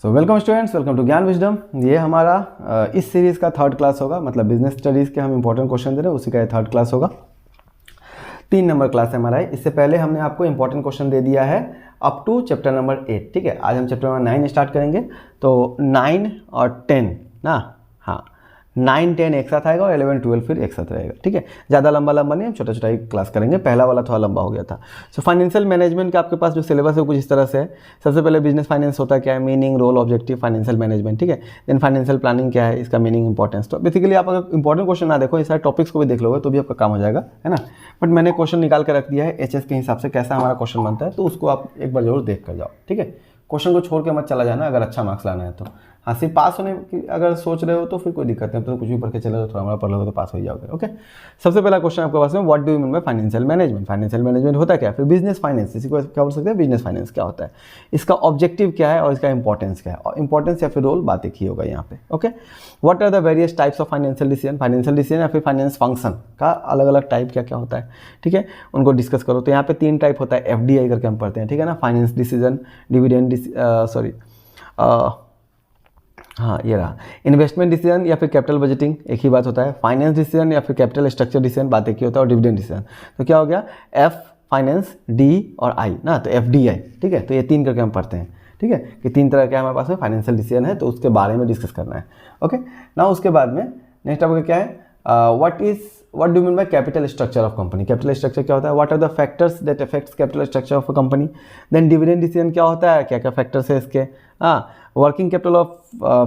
So welcome students, welcome to Gyan wisdom. ये हमारा इस सीरीज़ का थर्ड क्लास होगा, मतलब बिजनेस स्टडीज़ के हम इंपॉर्टेंट क्वेश्चन दे रहे हैं, उसी का ये थर्ड क्लास होगा। 3 नंबर क्लास है हमारा। इससे पहले हमने आपको इंपॉर्टेंट क्वेश्चन दे दिया है अप टू चैप्टर नंबर 8। ठीक है, आज हम चैप्टर नंबर 9 स्टार्ट करेंगे। तो 9 और 10 ना, हाँ 9, 10 एक साथ आएगा और 11, 12 फिर एक साथ रहेगा। ठीक है, ज़्यादा लंबा नहीं, हम छोटा छोटा ही क्लास करेंगे। पहला वाला थोड़ा लंबा हो गया था। सो फाइनेंशियल मैनेजमेंट का आपके पास जो सिलेबस है कुछ इस तरह से है। सबसे पहले बिजनेस फाइनेंस होता है क्या है, meaning, role, objective, financial management. ठीक है, देन फाइनेंशियल प्लानिंग क्या है, इसका मीनिंग, इंपॉर्टेंस। तो बेसिकली आप अगर इंपॉर्टेंट क्वेश्चन ना देखो, इस सारे टॉपिक्स को भी देख लोगे तो भी आपका काम हो जाएगा, है ना। बट मैंने क्वेश्चन निकाल कर रख दिया है एचएस के हिसाब से कैसा हमारा क्वेश्चन बनता है, तो उसको आप एक बार जरूर देख कर जाओ। ठीक है, क्वेश्चन को छोड़ के मत चला जाना अगर अच्छा मार्क्स लाना है तो। हाँ, सिर्फ पास होने की अगर सोच रहे हो तो फिर कोई दिक्कत नहीं, तो कुछ भी पढ़ के चले जाओ, थोड़ा हमारा पढ़ लोगे तो पास हो ही जाओगे। ओके, सबसे पहला क्वेश्चन आपके पास में, what do you mean by financial management. Financial management होता क्या है, फिर बिजनेस फाइनेंस, इसी को क्या बोल सकते हैं, बिजनेस फाइनेंस क्या होता है, इसका ऑब्जेक्टिव क्या है और इसका इंपॉर्टेंस क्या है। और इंपॉर्टेंस या फिर रोल बात एक ही होगा यहाँ पे। Okay, what are the various types of financial decision. Financial decision या फिर फाइनेंस फंक्शन का अलग अलग टाइप क्या क्या होता है, ठीक है, उनको डिस्कस करो। तो यहाँ पे 3 टाइप होता है, एफडीआई करके हम पढ़ते हैं, ठीक है ना, फाइनेंस डिसीजन, डिविडेंड, हाँ ये रहा, इन्वेस्टमेंट डिसीजन या फिर कैपिटल बजटिंग एक ही बात होता है। फाइनेंस डिसीजन या फिर कैपिटल स्ट्रक्चर डिसीजन बात एक ही होता है। और डिविडेंड डिसीजन तो क्या हो गया, एफ फाइनेंस, डी और आई ना, तो एफडीआई। ठीक है, तो ये 3 करके हम पढ़ते हैं। ठीक है, कि 3 तरह के हमारे पास में फाइनेंशियल डिसीजन है, तो उसके बारे में डिस्कस करना है। ओके, ना उसके बाद में नेक्स्ट आपका क्या है, what do mean by capital structure of company. Capital structure क्या होता है, what are the factors that affects capital structure of a company. Then dividend decision क्या होता है, क्या क्या फैक्टर्स है इसके। हाँ, working capital of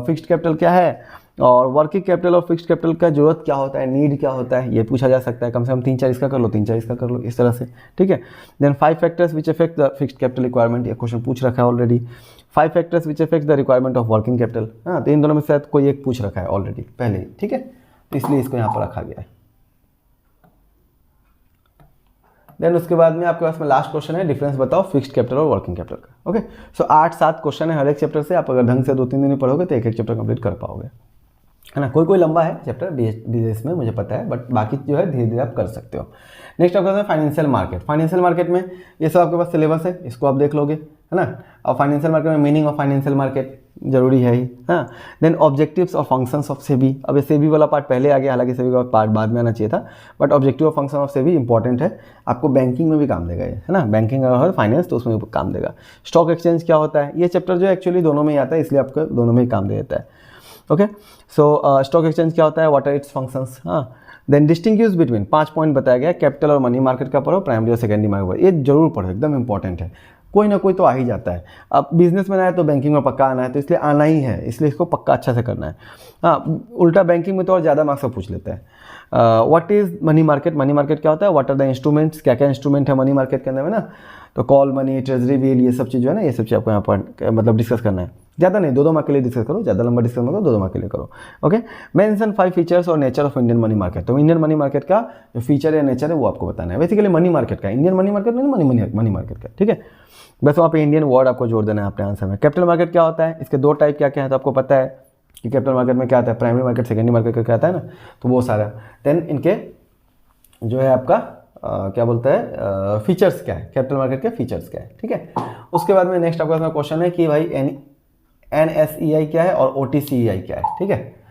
fixed capital क्या है, और वर्किंग कैपिटल और फिक्स्ड कैपिटल का जरूरत क्या होता है, नीड क्या होता है, ये पूछा जा सकता है। कम से कम 3-4 इसका कर लो, 3-4 इसका कर लो, इस तरह से। ठीक है, then 5 factors which affect the fixed capital requirement, ये क्वेश्चन पूछ रखा है already. 5 factors which affect the requirement of working capital. हाँ, तो इन दोनों में शायद कोई एक पूछ रखा है ऑलरेडी पहले ही। ठीक है, तो इसलिए इसको यहाँ पर रखा गया है। देन उसके बाद में आपके पास में लास्ट क्वेश्चन है, डिफरेंस बताओ फिक्स्ड कैपिटल और वर्किंग कैपिटल का। ओके, सो 8-7 क्वेश्चन है हर एक चैप्टर से। आप अगर ढंग से 2-3 दिन में पढ़ोगे तो एक चैप्टर कंप्लीट कर पाओगे, है ना। कोई लंबा है चैप्टर बीएस में, मुझे पता है, बट बाकी जो है धीरे धीरे आप कर सकते हो। नेक्स्ट आपके पास फाइनेंशियल मार्केट। फाइनेंशियल मार्केट में ये सब आपके पास सिलेबस है, इसको आप देख लोगे, है ना। और फाइनेंशियल मार्केट में मीनिंग ऑफ फाइनेंशियल मार्केट जरूरी है ही। हाँ, देन ऑब्जेक्टिव्स और फंक्शंस ऑफ सेबी। अब ये सेबी वाला पार्ट पहले आ गया, हालांकि सेबी का पार्ट बाद में आना चाहिए था, बट ऑब्जेक्टिव और फंक्शन ऑफ सेबी इंपॉर्टेंट है, आपको बैंकिंग में भी काम देगा ये, है ना। बैंकिंग और फाइनेंस तो उसमें भी काम देगा। स्टॉक एक्सचेंज क्या होता है, ये चैप्टर जो एक्चुअली दोनों में ही आता है, इसलिए आपको दोनों में ही काम दे देता है। ओके, सो स्टॉक एक्सचेंज क्या होता है, व्हाट आर इट्स फंक्शंस। हाँ, देन डिस्टिंग्विश बिटवीन, 5 पॉइंट बताया गया, कैपिटल और मनी मार्केट का पढ़ो, प्राइमरी और सेकेंडरी मार्केट, ये जरूर पढ़ो, एकदम इंपॉर्टेंट है। कोई ना कोई तो आ ही जाता है। अब बिजनेस में आए तो बैंकिंग में पक्का आना है, तो इसलिए आना ही है, इसलिए इसको पक्का अच्छा से करना है। हाँ, उल्टा बैंकिंग में तो और ज़्यादा मार्क्स पूछ लेते हैं। What is money market. Money market क्या होता है, व्हाट आर द इंस्ट्रूमेंट्स, क्या क्या इंस्ट्रूमेंट है मनी मार्केट के अंदर में ना, तो कॉल मनी, ट्रेजरी बिल, ये सब चीज़ जो है ना, ये सब चीज़ आपको यहाँ पर मतलब डिस्कस करना है। ज़्यादा नहीं, 2-2 मार्क के लिए डिस्कस करो, ज़्यादा लंबा डिस्कस मत करो, 2-2 मार्क के लिए करो। ओके, मेंशन 5 फीचर्स और nature of Indian money market. तो इंडियन मनी मार्केट का जो फीचर या नेचर है वो आपको बताना है। बेसिकली मनी मार्केट का, इंडियन मनी मार्केट नहीं, मनी मार्केट का। ठीक है, बस वहाँ पे इंडियन वर्ड आपको जोड़ देना है अपने आंसर में। कैपिटल मार्केट क्या होता है, इसके 2 टाइप क्या क्या है, तो आपको पता है कि कैपिटल मार्केट में क्या आता है, प्राइमरी मार्केट, सेकेंडरी मार्केट का क्या आता है ना, तो वो सारा। देन इनके जो है आपका क्या बोलता है, फीचर्स क्या है, कैपिटल मार्केट के फीचर्स क्या है। ठीक है, उसके बाद में नेक्स्ट आपका क्वेश्चन है कि भाई NSEI क्या है और OTCEI क्या है। ठीक है,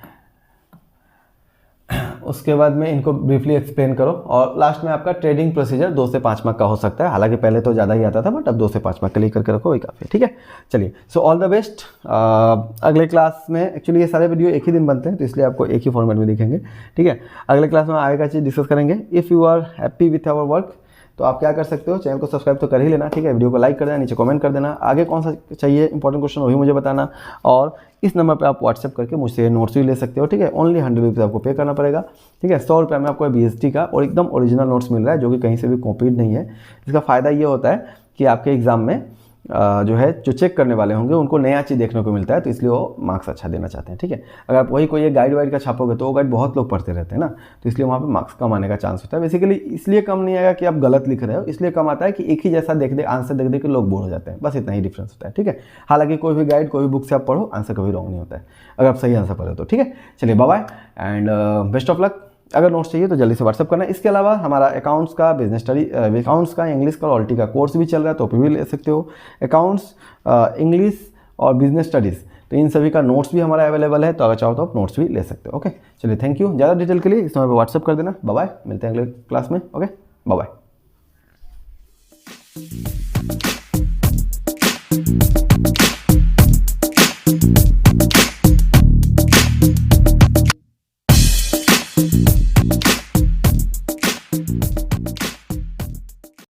उसके बाद में इनको ब्रीफली एक्सप्लेन करो। और लास्ट में आपका ट्रेडिंग प्रोसीजर 2 से 5 मार्क का हो सकता है, हालांकि पहले तो ज़्यादा ही आता था, बट अब 2 से 5 मार्क के लिए करके रखो, वही काफ़ी है। ठीक है, चलिए, सो ऑल द बेस्ट। अगले क्लास में एक्चुअली ये सारे वीडियो एक ही दिन बनते हैं, तो इसलिए आपको एक ही फॉर्मेट में दिखेंगे। ठीक है, अगले क्लास में आगे का चीज़ डिस्कस करेंगे। If you are happy with our work, तो आप क्या कर सकते हो, चैनल को सब्सक्राइब तो कर ही लेना। ठीक है, वीडियो को लाइक कर देना, नीचे कमेंट कर देना, आगे कौन सा चाहिए इंपॉर्टेंट क्वेश्चन वही मुझे बताना। और इस नंबर पे आप व्हाट्सएप करके मुझसे नोट्स भी ले सकते हो। ठीक है, ओनली 100 रुपीज़ आपको पे करना पड़ेगा। ठीक है, 100 रुपये में आपको BST का और एकदम ओरिजिनल नोट्स मिल रहा है, जो कि कहीं से भी कॉपीड नहीं है। इसका फ़ायदा ये होता है कि आपके एग्जाम में जो है जो चेक करने वाले होंगे उनको नया चीज़ देखने को मिलता है, तो इसलिए वो मार्क्स अच्छा देना चाहते हैं। ठीक है, अगर आप वही कोई एक गाइड वाइड का छापोगे तो वो गाइड बहुत लोग पढ़ते रहते हैं ना, तो इसलिए वहाँ पे मार्क्स कम आने का चांस होता है। बेसिकली इसलिए कम नहीं आएगा कि आप गलत लिख रहे हो, इसलिए कम आता है कि एक ही जैसा आंसर देख के लोग बोर हो जाते हैं, बस इतना ही डिफरेंस होता है। ठीक है, हालांकि कोई भी गाइड, कोई भी बुक से आप पढ़ो, आंसर कभी रॉन्ग नहीं होता है अगर आप सही आंसर पढ़ो तो। ठीक है, चलिए bye bye and best of luck. अगर नोट्स चाहिए तो जल्दी से व्हाट्सअप करना। इसके अलावा हमारा अकाउंट्स का, बिजनेस स्टडी, अकाउंट्स का, इंग्लिश का, ऑल्टी का कोर्स भी चल रहा है, तो भी ले सकते हो। अकाउंट्स, इंग्लिश और बिजनेस स्टडीज़, तो इन सभी का नोट्स भी हमारा अवेलेबल है, तो अगर चाहो तो आप नोट्स भी ले सकते हो। ओके, चलिए थैंक यू। ज़्यादा डिटेल के लिए इस नंबर पर व्हाट्सअप कर देना। बाय बाय, मिलते हैं अगले क्लास में। Okay bye bye.